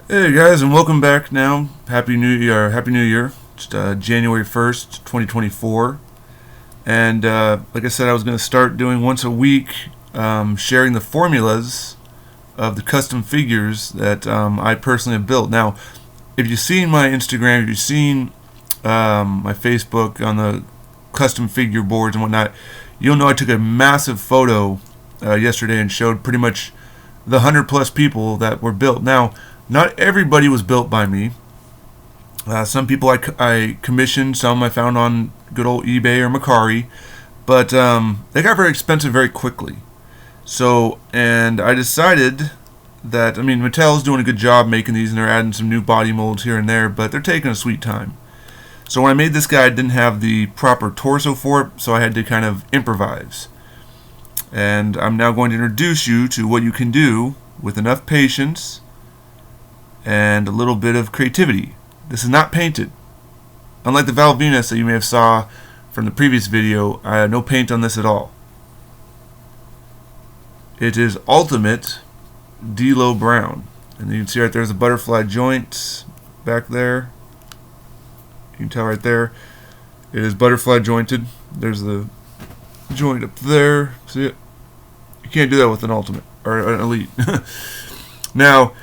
Hey guys, and welcome back now. Happy New Year! Happy New Year! It's January 1st, 2024, and like I said, I was going to start doing once a week, sharing the formulas of the custom figures that I personally have built. Now, if you've seen my Instagram, if you've seen my Facebook on the custom figure boards and whatnot, you'll know I took a massive photo yesterday and showed pretty much the 100 plus people that were built. Now, not everybody was built by me. Some people I commissioned, some I found on good old eBay or Mercari, but they got very expensive very quickly. So, and I decided that, I mean, Mattel's doing a good job making these and they're adding some new body molds here and there, but they're taking a sweet time. So when I made this guy, I didn't have the proper torso for it, so I had to kind of improvise. And I'm now going to introduce you to what you can do with enough patience and a little bit of creativity. This is not painted. Unlike the Val Venus that you may have saw from the previous video, I had no paint on this at all. It is Ultimate D-Lo Brown. And you can see right there's a butterfly joint back there. You can tell right there. It is butterfly jointed. There's the joint up there. See it? You can't do that with an Ultimate or an Elite. Now,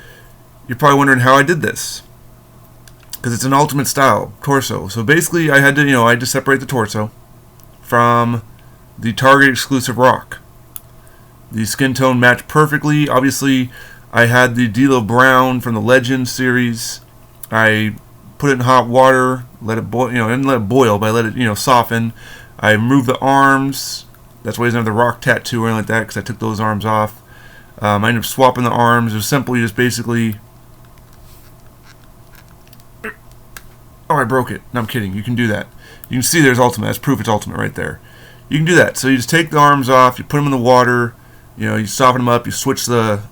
you're probably wondering how I did this, because it's an Ultimate style torso. So basically, I had to separate the torso from the Target exclusive rock. The skin tone matched perfectly. Obviously, I had the D-Lo Brown from the Legend series. I put it in hot water, let it boil. I didn't let it boil, but I let it soften. I removed the arms. That's why he doesn't have the rock tattoo or anything like that, because I took those arms off. I ended up swapping the arms. It was simply just basically. Oh, I broke it. No, I'm kidding. You can do that. You can see there's Ultimate. That's proof it's Ultimate right there. You can do that. So you just take the arms off, you put them in the water, you soften them up, you switch the...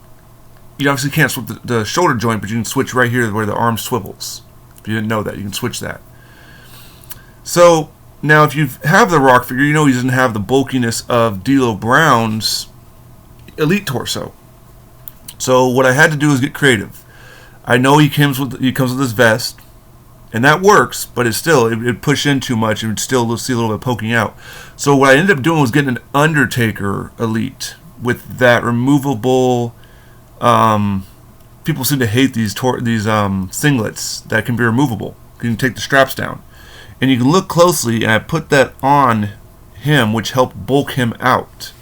You obviously can't switch the shoulder joint, but you can switch right here where the arm swivels. If you didn't know that, you can switch that. So, now if you have the rock figure, he doesn't have the bulkiness of D-Lo Brown's Elite torso. So what I had to do is get creative. I know he comes with this vest, and that works, but it push in too much and still see a little bit poking out. So what I ended up doing was getting an Undertaker Elite with that removable. People seem to hate these singlets that can be removable. You can take the straps down, and you can look closely. And I put that on him, which helped bulk him out.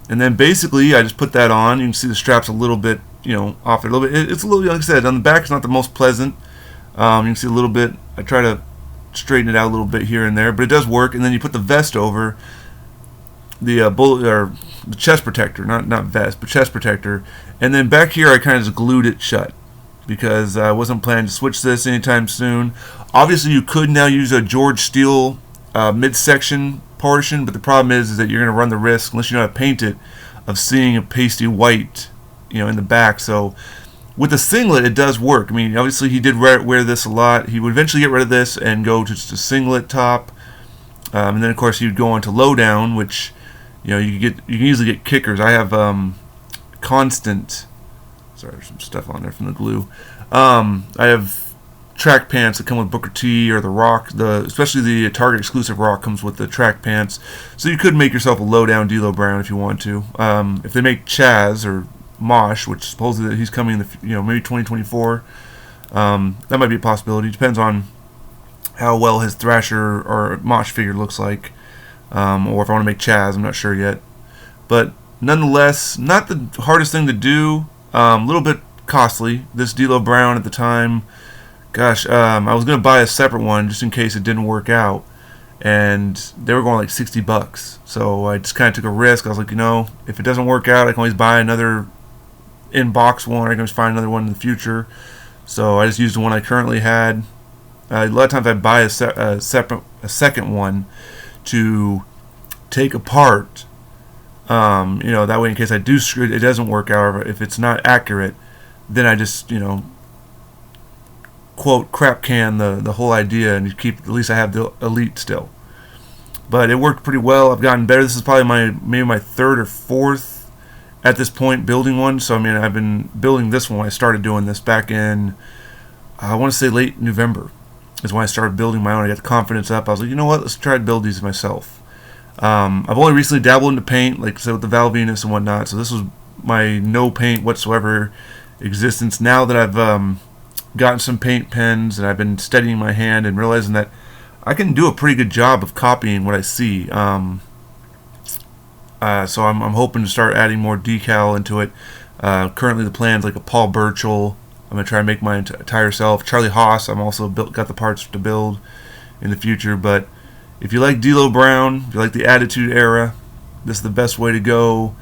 And then basically, I just put that on. You can see the straps a little bit, off there a little bit. It's a little, like I said, on the back, it's not the most pleasant. You can see a little bit. I try to straighten it out a little bit here and there, but it does work. And then you put the vest over the bullet or the chest protector, not vest, but chest protector. And then back here, I kind of just glued it shut because I wasn't planning to switch this anytime soon. Obviously, you could now use a George Steele midsection portion, but the problem is that you're going to run the risk, unless you know how to paint it, of seeing a pasty white, in the back. So with the singlet, it does work. I mean, obviously he did wear this a lot. He would eventually get rid of this and go to just a singlet top, and then of course he would go on to lowdown, which you can easily get kickers. I have constant. Sorry, there's some stuff on there from the glue. I have track pants that come with Booker T or the Rock. Especially the Target exclusive Rock comes with the track pants, so you could make yourself a lowdown D-Lo Brown if you want to. If they make Chaz or Mosh, which supposedly he's coming in the maybe 2024, that might be a possibility. Depends on how well his Thrasher or Mosh figure looks like, or if I want to make Chaz, I'm not sure yet. But nonetheless, not the hardest thing to do. A little bit costly. This D-Lo Brown at the time, gosh, I was gonna buy a separate one just in case it didn't work out, and they were going like $60. So I just kind of took a risk. I was like, if it doesn't work out, I can always buy another in-box one. I can always find another one in the future. So I just used the one I currently had. A lot of times I buy a second one to take apart. That way in case I do screw it doesn't work out. Or if it's not accurate, then I just quote crap can the whole idea, and you keep, at least I have the Elite still. But it worked pretty well. I've gotten better. This is probably maybe my third or fourth at this point building one. So I mean, I've been building this one when I started doing this back in, I want to say late November is when I started building my own. I got the confidence up. I was like, you know what, let's try to build these myself. I've only recently dabbled into paint, like I said, with the Val Venus and whatnot. So this was my no paint whatsoever existence. Now that I've gotten some paint pens and I've been studying my hand and realizing that I can do a pretty good job of copying what I see. So I'm hoping to start adding more decal into it. Currently the plan's like a Paul Burchill. I'm going to try and make my entire self. Charlie Haas, I'm also got the parts to build in the future. But if you like D'Lo Brown, if you like the Attitude Era, this is the best way to go.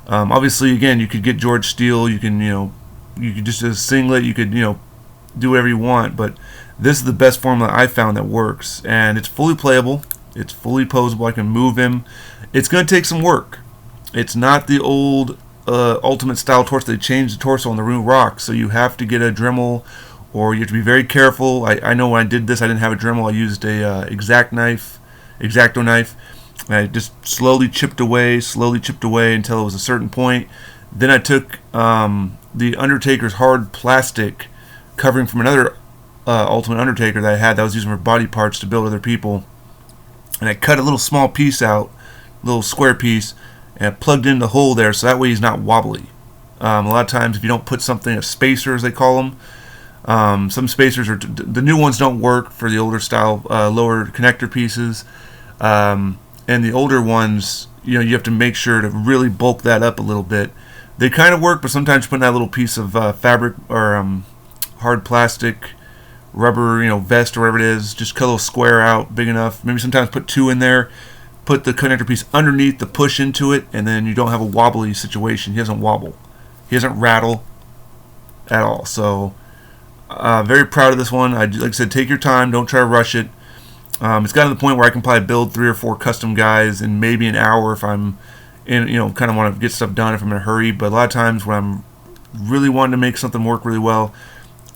Obviously, again, you could get George Steele. You can, you could just do a singlet. You could, do whatever you want. But this is the best formula I found that works. And it's fully playable. It's fully posable. I can move him. It's going to take some work. It's not the old Ultimate style torso. They changed the torso on the Rune Rock, so you have to get a Dremel, or you have to be very careful. I know when I did this, I didn't have a Dremel. I used a X-Acto knife. And I just slowly chipped away until it was a certain point. Then I took the Undertaker's hard plastic covering from another Ultimate Undertaker that I had that I was using for body parts to build other people, and I cut a little small piece out, a little square piece, and I plugged in the hole there so that way he's not wobbly. A lot of times if you don't put something, a spacer as they call them, some spacers the new ones don't work for the older style lower connector pieces, and the older ones, you have to make sure to really bulk that up a little bit. They kind of work, but sometimes putting that little piece of fabric or hard plastic rubber vest or whatever it is, just cut a little square out big enough. Maybe sometimes put two in there, put the connector piece underneath the push into it, and then you don't have a wobbly situation. He doesn't wobble. He doesn't rattle at all. So very proud of this one. Like I said, take your time. Don't try to rush it. It's gotten to the point where I can probably build 3 or 4 custom guys in maybe an hour if I'm in, kind of want to get stuff done if I'm in a hurry. But a lot of times when I'm really wanting to make something work really well,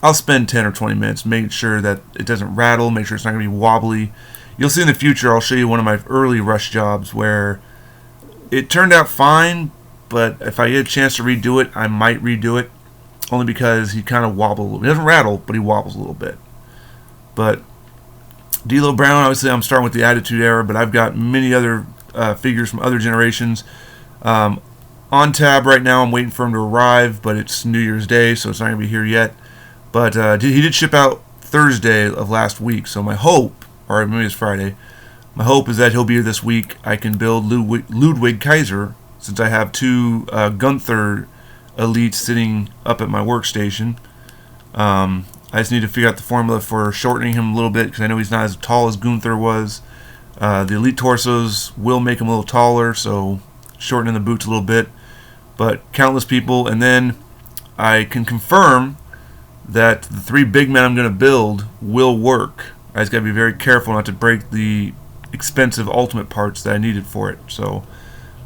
I'll spend 10 or 20 minutes making sure that it doesn't rattle, make sure it's not going to be wobbly. You'll see in the future, I'll show you one of my early rush jobs where it turned out fine, but if I get a chance to redo it, I might redo it, only because he kind of wobbles. He doesn't rattle, but he wobbles a little bit. But D'Lo Brown, obviously I'm starting with the Attitude Era, but I've got many other figures from other generations. On tab right now, I'm waiting for him to arrive, but it's New Year's Day, so it's not going to be here yet. But he did ship out Thursday of last week, so my hope, or maybe it's Friday, my hope is that he'll be here this week. I can build Ludwig Kaiser, since I have 2 Gunther Elites sitting up at my workstation. I just need to figure out the formula for shortening him a little bit, because I know he's not as tall as Gunther was. The Elite torsos will make him a little taller, so shortening the boots a little bit. But countless people, and then I can confirm that the 3 big men I'm going to build will work. I just got to be very careful not to break the expensive Ultimate parts that I needed for it. So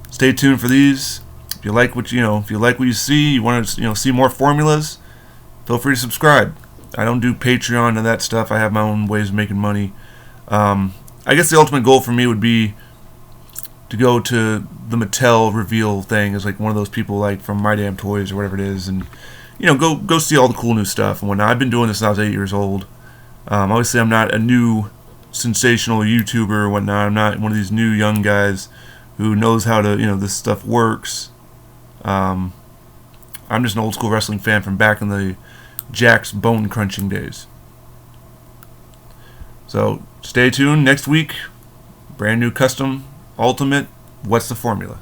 stay tuned for these. If you like what you see, you want to see more formulas, feel free to subscribe. I don't do Patreon and that stuff. I have my own ways of making money. I guess the ultimate goal for me would be to go to the Mattel reveal thing as like one of those people like from My Damn Toys or whatever it is, and go see all the cool new stuff and whatnot. I've been doing this since I was 8 years old. Obviously, I'm not a new sensational YouTuber or whatnot. I'm not one of these new young guys who knows how to, this stuff works. I'm just an old school wrestling fan from back in the Jack's bone crunching days. So stay tuned. Next week, brand new custom Ultimate. What's the formula?